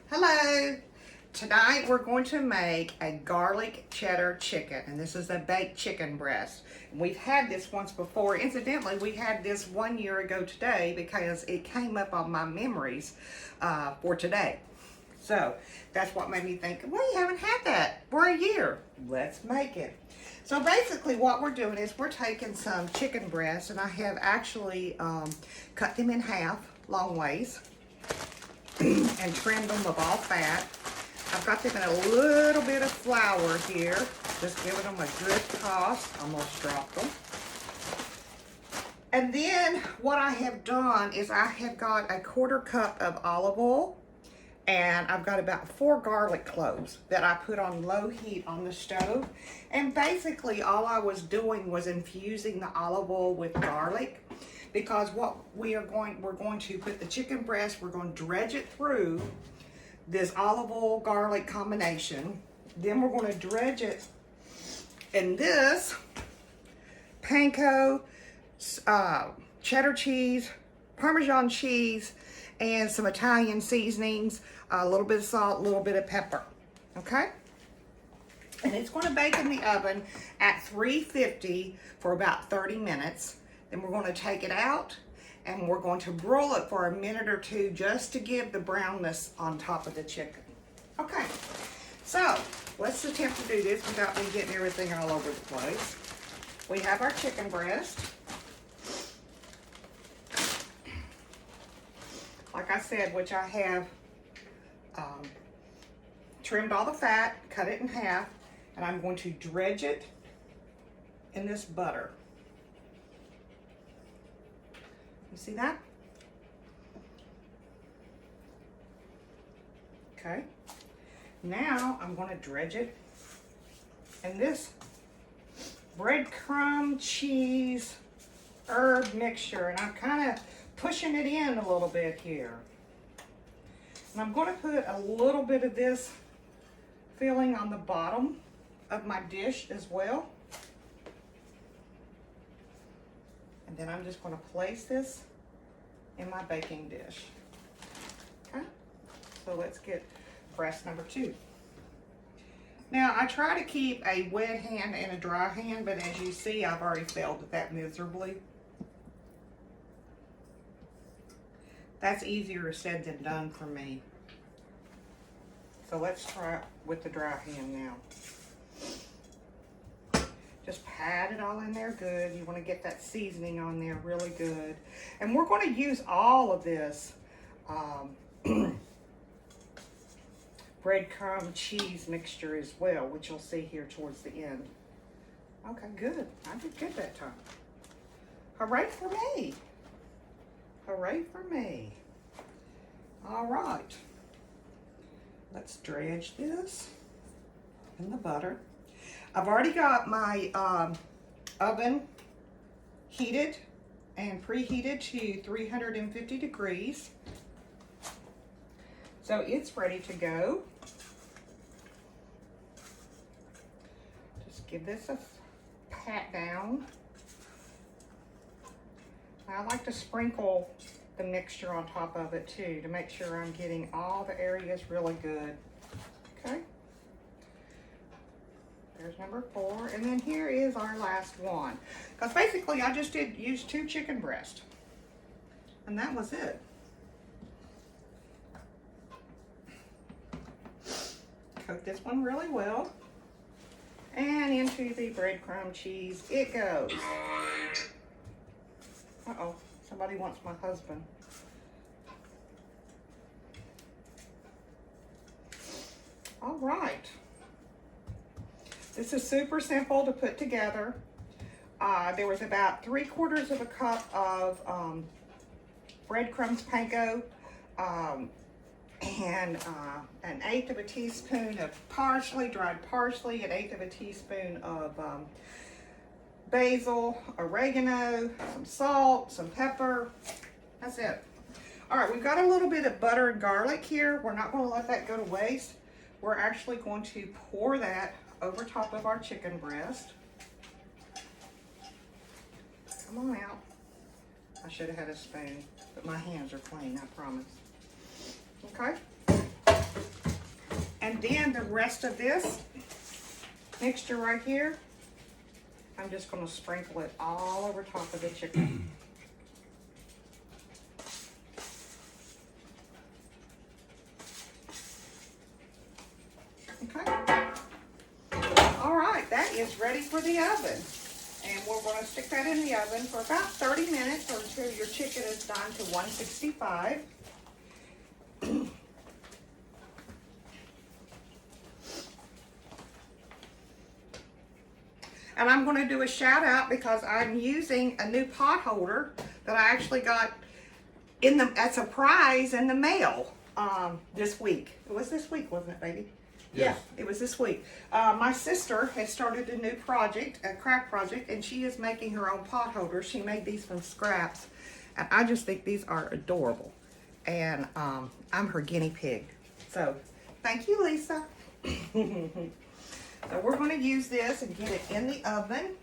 Hello. Tonight we're going to make a garlic cheddar chicken, and this is a baked chicken breast. We've had this once before. Incidentally, we had this 1 year ago today because it came up on my memories for today. So that's what made me think, well, you haven't had that for a year. Let's make it. So basically what we're doing is we're taking some chicken breasts, and I have actually cut them in half long ways and trimmed them of all fat. I've got them in a little bit of flour here, just giving them a good toss. Almost dropped them. And then what I have done is I have got a 1/4 cup of olive oil, and I've got about 4 garlic cloves that I put on low heat on the stove. And basically all I was doing was infusing the olive oil with garlic, because what we're going to put the chicken breast, we're going to dredge it through this olive oil garlic combination. Then we're going to dredge it in this panko, cheddar cheese, Parmesan cheese, and some Italian seasonings, a little bit of salt, a little bit of pepper. Okay? And it's going to bake in the oven at 350 for about 30 minutes. Then we're going to take it out and we're going to broil it for a minute or two just to give the brownness on top of the chicken. Okay, so let's attempt to do this without me getting everything all over the place. We have our chicken breast. Like I said, which I have trimmed all the fat, cut it in half, and I'm going to dredge it in this butter. You see that? Okay. Now I'm going to dredge it in this breadcrumb cheese herb mixture, and I'm kind of pushing it in a little bit here. And I'm going to put a little bit of this filling on the bottom of my dish as well. And then I'm just going to place this in my baking dish. Okay, so let's get breast number 2. Now I try to keep a wet hand and a dry hand, but as you see, I've already failed at that miserably. That's easier said than done for me. So let's try it with the dry hand now. Just pat it all in there good. You want to get that seasoning on there really good. And we're going to use all of this breadcrumb cheese mixture as well, which you'll see here towards the end. Okay, good. I did good that time. Hooray for me. Hooray for me. All right. Let's dredge this in the butter. I've already got my oven heated and preheated to 350 degrees. So it's ready to go. Just give this a pat down. I like to sprinkle the mixture on top of it too to make sure I'm getting all the areas really good. Okay. There's number 4, and then here is our last one. Because basically I just did use 2 chicken breasts, and that was it. Cook this one really well, and into the breadcrumb cheese it goes. Uh-oh, somebody wants my husband. All right. This is super simple to put together. There was about 3/4 of a cup of breadcrumbs panko, and 1/8 of a teaspoon of parsley, dried parsley, 1/8 of a teaspoon of basil, oregano, some salt, some pepper. That's it. All right, we've got a little bit of butter and garlic here. We're not going to let that go to waste. We're actually going to pour that over top of our chicken breast. Come on out. I should have had a spoon, but my hands are clean, I promise. Okay? then the rest of this mixture right here, I'm just going to sprinkle it all over top of the chicken. Okay. All right, that is ready for the oven. And we're going to stick that in the oven for about 30 minutes or until your chicken is done to 165. And I'm going to do a shout out because I'm using a new pot holder that I actually got as a prize in the mail this week. It was this week, wasn't it, baby? Yes. Yeah, it was this week. My sister has started a new project, a craft project, and she is making her own pot holders. She made these from scraps, and I just think these are adorable. And I'm her guinea pig. So, thank you, Lisa. So we're going to use this and get it in the oven.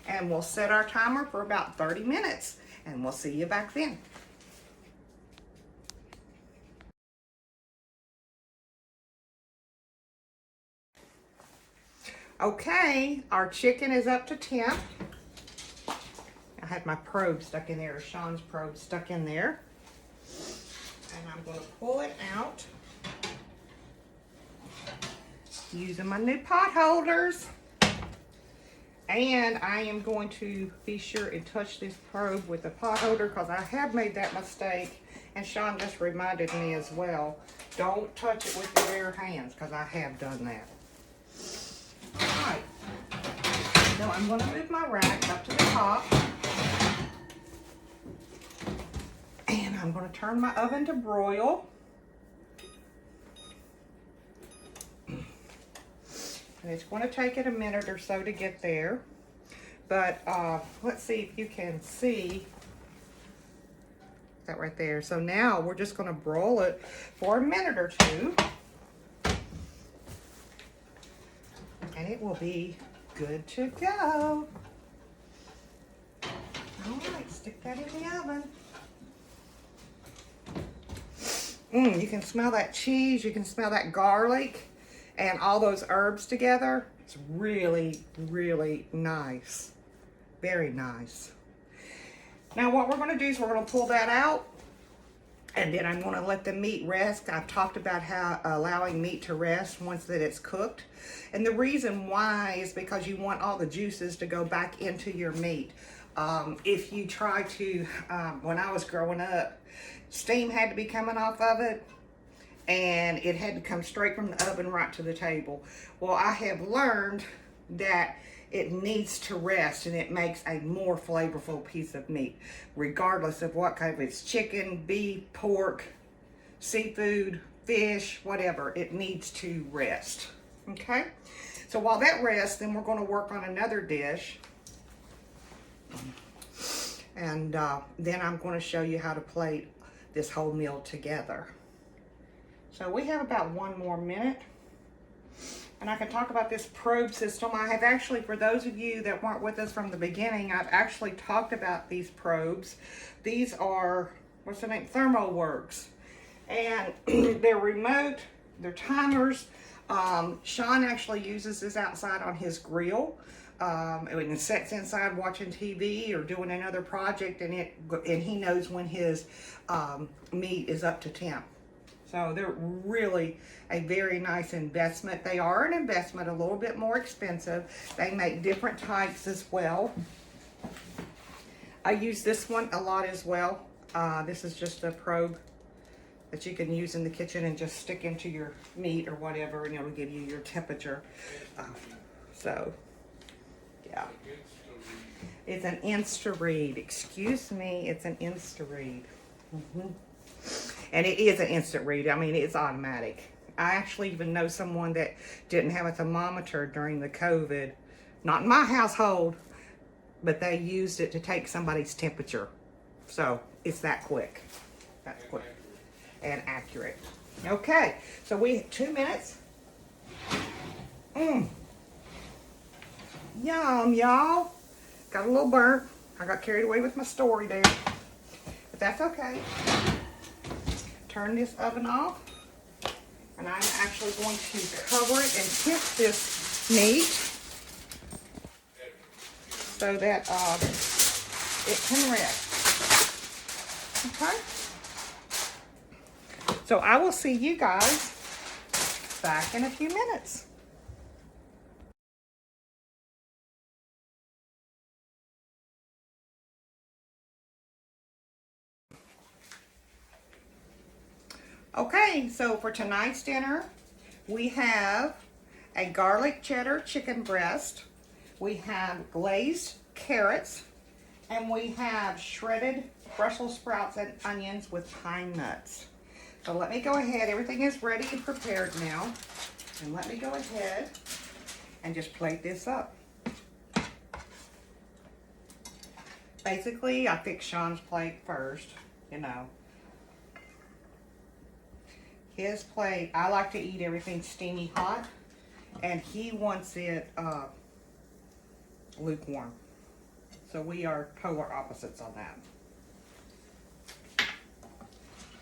And we'll set our timer for about 30 minutes, and we'll see you back then. Okay, our chicken is up to temp. I had my probe stuck in there, Sean's probe stuck in there. And I'm going to pull it out using my new pot holders. And I am going to be sure and touch this probe with the pot holder because I have made that mistake. And Sean just reminded me as well, don't touch it with your bare hands because I have done that. Alright, so I'm going to move my rack up to the top. And I'm going to turn my oven to broil. And it's going to take it a minute or so to get there. But let's see if you can see that right there. So now we're just going to broil it for a minute or two. And it will be good to go. All right, stick that in the oven. You can smell that cheese, you can smell that garlic and all those herbs together. It's really, really nice. Very nice. Now what we're gonna do is we're gonna pull that out, and then I'm gonna let the meat rest. I've talked about how allowing meat to rest once that it's cooked. And the reason why is because you want all the juices to go back into your meat. If you try to, when I was growing up, steam had to be coming off of it, and it had to come straight from the oven right to the table. Well, I have learned that it needs to rest, and it makes a more flavorful piece of meat, regardless of what kind of it's chicken, beef, pork, seafood, fish, whatever. It needs to rest. Okay? So while that rests, then we're going to work on another dish. And then I'm going to show you how to plate this whole meal together. So we have about 1 more minute. And I can talk about this probe system. I have actually, for those of you that weren't with us from the beginning, I've actually talked about these probes. These are, what's the name? ThermoWorks. And they're remote, they're timers. Sean actually uses this outside on his grill. When he sits inside watching TV or doing another project, and he knows when his meat is up to temp. So they're really a very nice investment. They are an investment, a little bit more expensive. They make different types as well. I use this one a lot as well. This is just a probe that you can use in the kitchen and just stick into your meat or whatever, and it'll give you your temperature. So, yeah. It's an Insta-read. Excuse me, it's an Insta-read. And it is an instant read. I mean, it's automatic. I actually even know someone that didn't have a thermometer during the COVID. Not in my household, but they used it to take somebody's temperature. So it's that quick. That's quick and accurate. Okay, so we 2 minutes. Yum, y'all. Got a little burnt. I got carried away with my story there, but that's okay. turn this oven off. And I'm actually going to cover it and tip this meat so that it can rest. Okay? So I will see you guys back in a few minutes. Okay, so for tonight's dinner, we have a garlic cheddar chicken breast, we have glazed carrots, and we have shredded Brussels sprouts and onions with pine nuts. So let me go ahead, everything is ready and prepared now, and let me go ahead and just plate this up. Basically, I fixed Sean's plate first, you know. His plate, I like to eat everything steamy hot, and he wants it lukewarm. So we are polar opposites on that.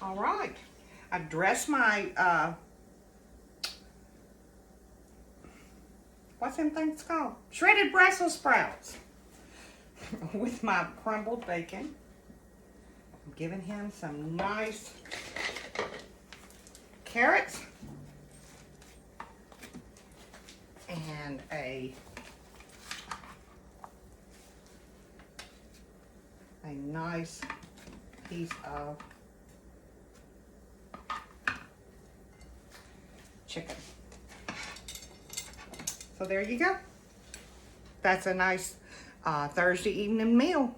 All right, I dressed my, what's them things called? Shredded Brussels sprouts with my crumbled bacon. I'm giving him some nice carrots and a nice piece of chicken. So there you go. That's a nice Thursday evening meal.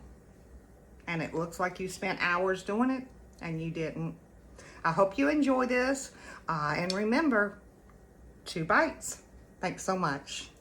And it looks like you spent hours doing it and you didn't. I hope you enjoy this. And remember, 2 bites. Thanks so much.